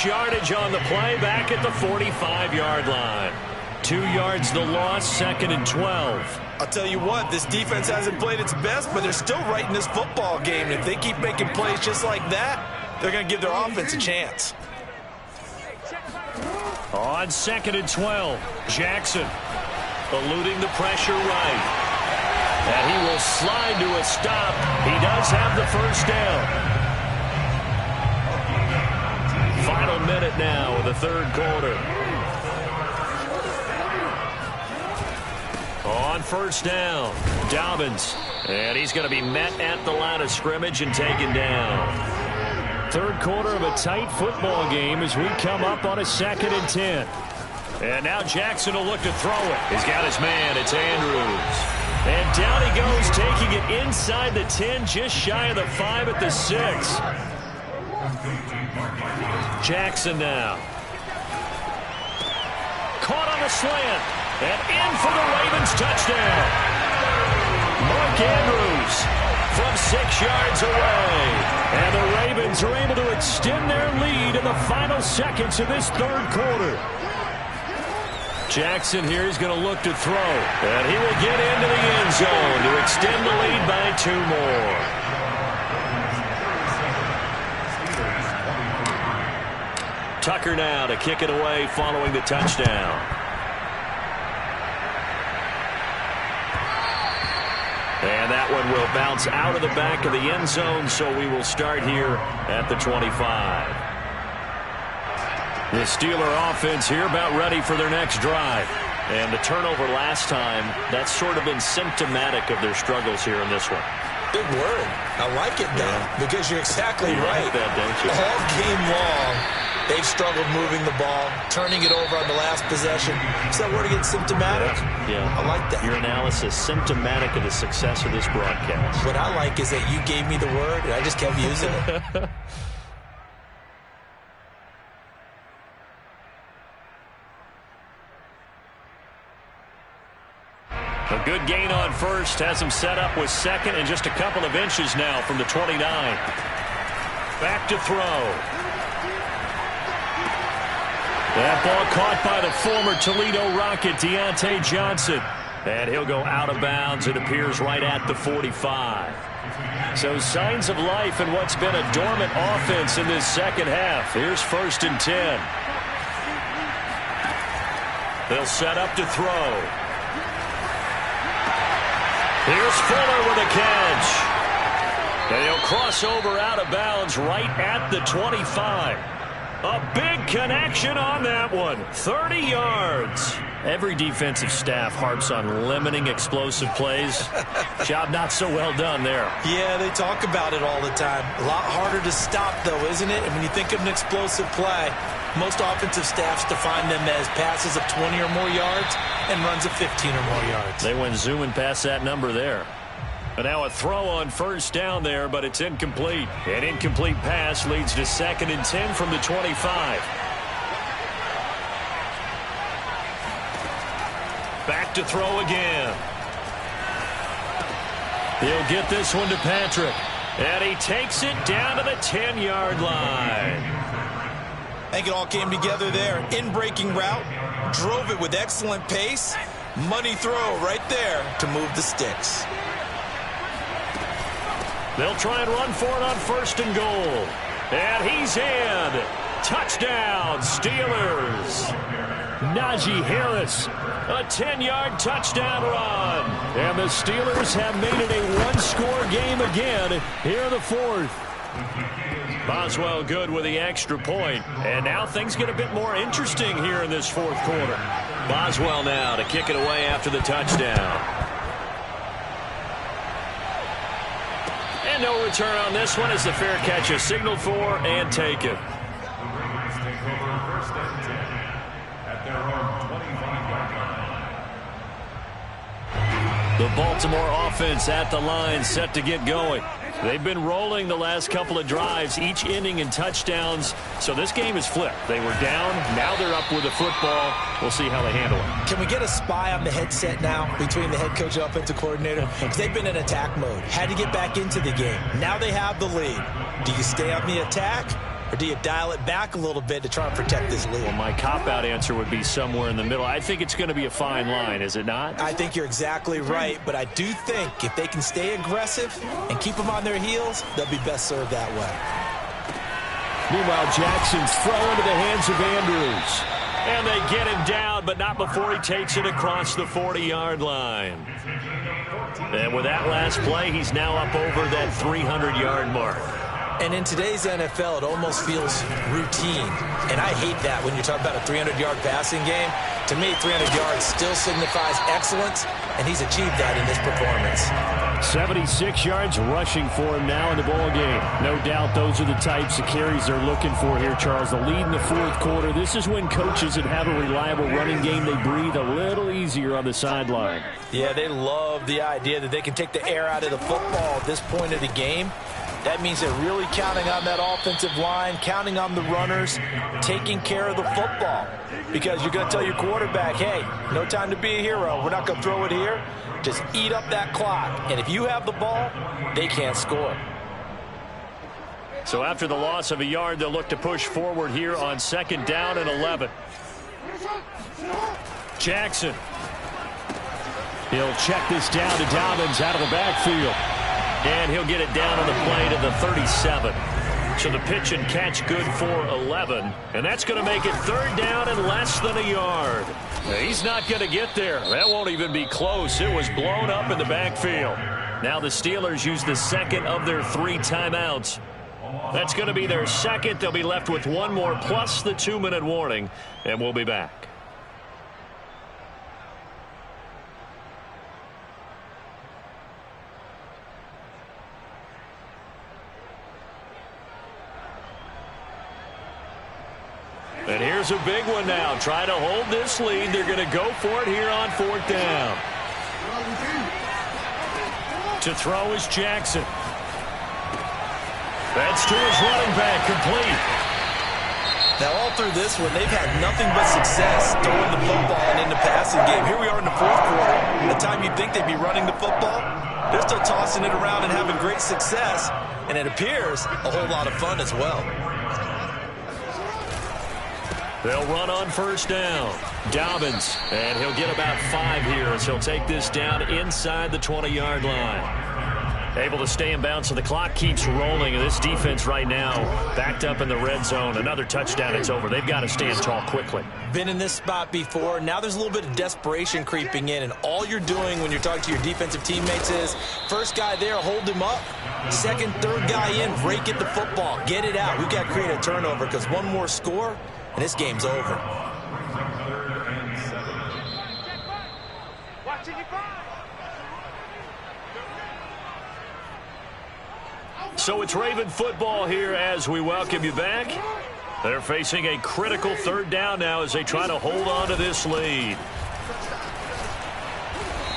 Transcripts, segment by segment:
lose yardage on the play back at the 45-yard line. 2 yards the loss, 2nd and 12. I'll tell you what, this defense hasn't played its best, but they're still right in this football game. And if they keep making plays just like that, they're going to give their offense a chance. On 2nd and 12, Jackson eluding the pressure right. And he will slide to a stop. He does have the first down. Final minute now of the 3rd quarter. On 1st down, Dobbins. And he's going to be met at the line of scrimmage and taken down. 3rd quarter of a tight football game as we come up on a 2nd and 10. And now Jackson will look to throw it. He's got his man. It's Andrews. And down he goes, taking it inside the 10, just shy of the 5 at the 6. Jackson now. Caught on a slant. And in for the Ravens touchdown. Mark Andrews from 6 yards away. And the Ravens are able to extend their lead in the final seconds of this 3rd quarter. Jackson here is going to look to throw. And he will get into the end zone to extend the lead by 2 more. Tucker now to kick it away following the touchdown. And that one will bounce out of the back of the end zone, so we will start here at the 25. The Steeler offense here about ready for their next drive. And the turnover last time, that's sort of been symptomatic of their struggles here in this one. Big word. I like it, though, because you're exactly right. Like that, don't you? All game long, they've struggled moving the ball, turning it over on the last possession. Is that word again, symptomatic? Yeah. I like that. Your analysis, symptomatic of the success of this broadcast. What I like is that you gave me the word, and I just kept using it. A good gain on first has him set up with 2nd and just a couple of inches now from the 29. Back to throw. That ball caught by the former Toledo Rocket, Deontay Johnson. And he'll go out of bounds. It appears right at the 45. So signs of life in what's been a dormant offense in this 2nd half. Here's 1st and 10. They'll set up to throw. Here's Fuller with a catch. And he'll cross over out of bounds right at the 25. A big connection on that one. 30 yards. Every defensive staff harps on limiting explosive plays. Job not so well done there. Yeah, they talk about it all the time. A lot harder to stop, though, isn't it? And when you think of an explosive play, most offensive staffs define them as passes of 20 or more yards and runs of 15 or more yards. They went zooming past that number there. And now a throw on 1st down there, but it's incomplete. An incomplete pass leads to 2nd and 10 from the 25. Back to throw again. He'll get this one to Patrick. And he takes it down to the 10-yard line. I think it all came together there. In-breaking route, drove it with excellent pace. Money throw right there to move the sticks. They'll try and run for it on 1st and goal. And he's in. Touchdown, Steelers. Najee Harris, a 10-yard touchdown run. And the Steelers have made it a one-score game again here in the 4th. Boswell good with the extra point. And now things get a bit more interesting here in this 4th quarter. Boswell now to kick it away after the touchdown. And no return on this one as the fair catch is signaled for and taken. The Baltimore offense at the line set to get going. They've been rolling the last couple of drives, each ending in touchdowns. So this game is flipped. They were down. Now they're up with the football. We'll see how they handle it. Can we get a spy on the headset now between the head coach and offensive coordinator? Because they've been in attack mode. Had to get back into the game. Now they have the lead. Do you stay on the attack or do you dial it back a little bit to try and protect this lead? Well, my cop-out answer would be somewhere in the middle. I think it's going to be a fine line, is it not? I think you're exactly right, but I do think if they can stay aggressive and keep them on their heels, they'll be best served that way. Meanwhile, Jackson's throw into the hands of Andrews. And they get him down, but not before he takes it across the 40-yard line. And with that last play, he's now up over that 300-yard mark. And in today's NFL, it almost feels routine. And I hate that when you talk about a 300-yard passing game. To me, 300 yards still signifies excellence, and he's achieved that in this performance. 76 yards rushing for him now in the ball game. No doubt those are the types of carries they're looking for here, Charles. The lead in the fourth quarter. This is when coaches that have a reliable running game, they breathe a little easier on the sideline. Yeah, they love the idea that they can take the air out of the football at this point of the game. That means they're really counting on that offensive line, counting on the runners, taking care of the football. Because you're going to tell your quarterback, hey, no time to be a hero. We're not going to throw it here. Just eat up that clock. And if you have the ball, they can't score. So after the loss of a yard, they'll look to push forward here on 2nd down and 11. Jackson. He'll check this down to Dobbins out of the backfield. And he'll get it down on the play to the 37. So the pitch and catch good for 11. And that's going to make it 3rd down and less than a yard. He's not going to get there. That won't even be close. It was blown up in the backfield. Now the Steelers use the second of their 3 timeouts. That's going to be their second. They'll be left with one more plus the 2-minute warning. And we'll be back. And here's a big one now. Try to hold this lead. They're going to go for it here on 4th down. To throw is Jackson. That's to his running back, complete. Now, all through this one, they've had nothing but success throwing the football and in the passing game. Here we are in the 4th quarter. The time you'd think they'd be running the football, they're still tossing it around and having great success. And it appears a whole lot of fun as well. They'll run on 1st down. Dobbins, and he'll get about 5 here as he'll take this down inside the 20-yard line. Able to stay in bounds, so the clock keeps rolling. And this defense right now backed up in the red zone. Another touchdown, it's over. They've got to stand tall quickly. Been in this spot before. Now there's a little bit of desperation creeping in. And all you're doing when you're talking to your defensive teammates is, first guy there, hold him up. Second, third guy in, break it the football. Get it out. We've got to create a turnover because one more score, and this game's over. So it's Raven football here as we welcome you back. They're facing a critical 3rd down now as they try to hold on to this lead.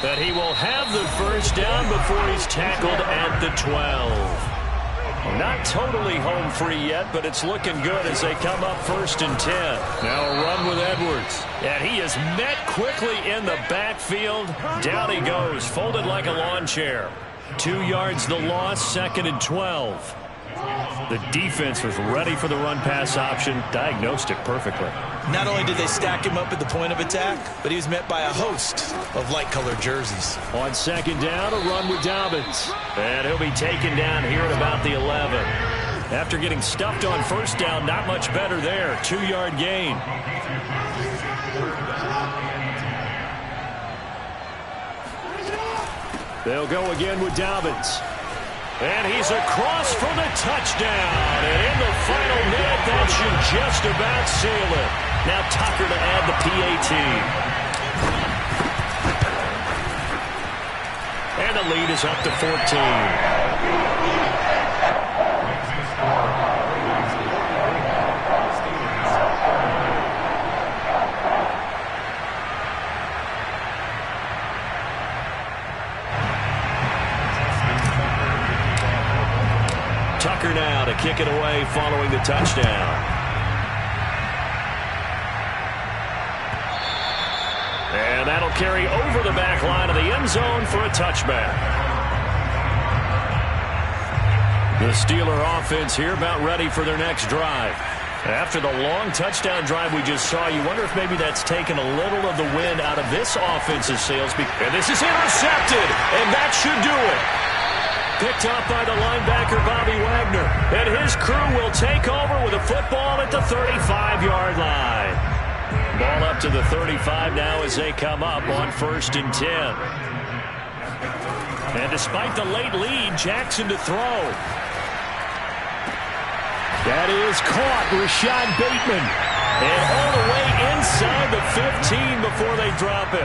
That he will have the 1st down before he's tackled at the 12. Not totally home free yet, but it's looking good as they come up 1st and 10. Now a run with Edwards. And he is met quickly in the backfield. Down he goes, folded like a lawn chair. 2 yards the loss, 2nd and 12. The defense was ready for the run-pass option, diagnosed it perfectly. Not only did they stack him up at the point of attack, but he was met by a host of light-colored jerseys. On 2nd down, a run with Dobbins. And he'll be taken down here at about the 11. After getting stuffed on 1st down, not much better there. 2-yard gain. They'll go again with Dobbins. And he's across for the touchdown. And in the final minute, that should just about seal it. Now Tucker to add the PAT. And the lead is up to 14. Tucker now to kick it away following the touchdown. And that'll carry over the back line of the end zone for a touchback. The Steeler offense here about ready for their next drive. After the long touchdown drive we just saw, you wonder if maybe that's taken a little of the wind out of this offense's sails. And this is intercepted, and that should do it. Picked up by the linebacker, Bobby Wagner. And his crew will take over with a football at the 35-yard line. Ball up to the 35 now as they come up on 1st and 10. And despite the late lead, Jackson to throw. That is caught, Rashad Bateman. And all the way inside the 15 before they drop it.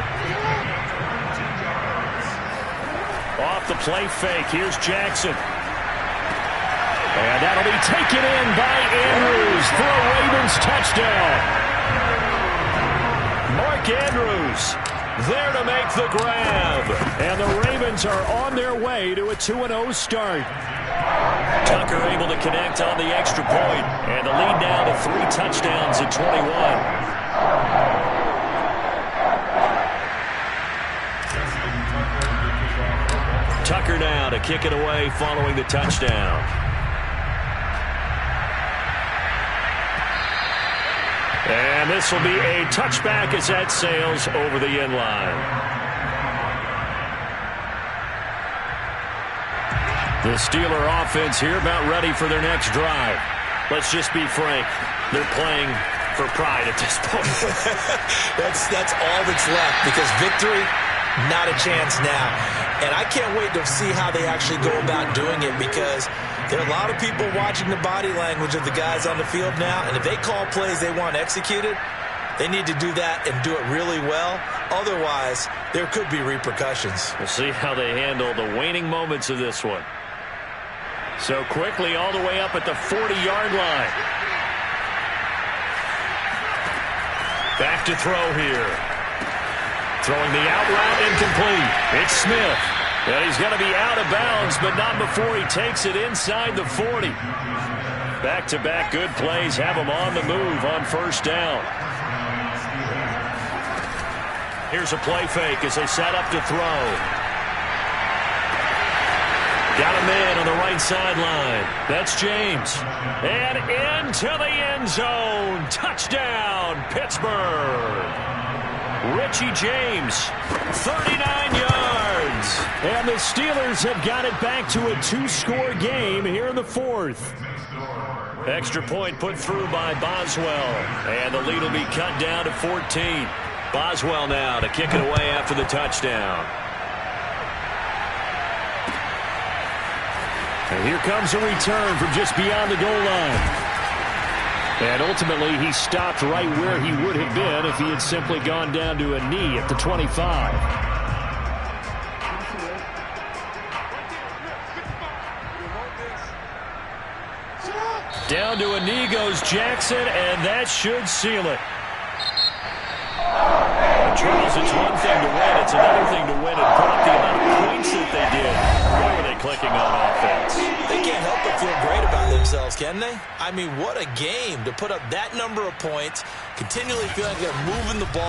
Off the play fake, here's Jackson. And that'll be taken in by Andrews for a Ravens touchdown. Mark Andrews there to make the grab. And the Ravens are on their way to a 2-0 start. Tucker able to connect on the extra point. And the lead now to 3 touchdowns at 21. Tucker now to kick it away following the touchdown. And this will be a touchback as that sails over the end line. The Steeler offense here about ready for their next drive. Let's just be frank. They're playing for pride at this point. That's all that's left, because victory, not a chance now. And I can't wait to see how they actually go about doing it, because there are a lot of people watching the body language of the guys on the field now, and if they call plays they want executed, they need to do that and do it really well. Otherwise, there could be repercussions. We'll see how they handle the waning moments of this one. So quickly all the way up at the 40-yard line. Back to throw here. Throwing the out route incomplete. It's Smith. And he's going to be out of bounds, but not before he takes it inside the 40. Back-to-back good plays have him on the move on 1st down. Here's a play fake as they set up to throw. Got a man on the right sideline. That's James. And into the end zone. Touchdown, Pittsburgh. Richie James, 39 yards. And the Steelers have got it back to a 2-score game here in the 4th. Extra point put through by Boswell. And the lead will be cut down to 14. Boswell now to kick it away after the touchdown. And here comes a return from just beyond the goal line. And ultimately, he stopped right where he would have been if he had simply gone down to a knee at the 25. Down to a knee goes Jackson, and that should seal it. Charles, it's one thing to win. It's another thing to win and put up the amount of points that they did. Where were they clicking on offense? They can't help but feel great about themselves, can they? I mean, what a game to put up that number of points, continually feeling like they're moving the ball.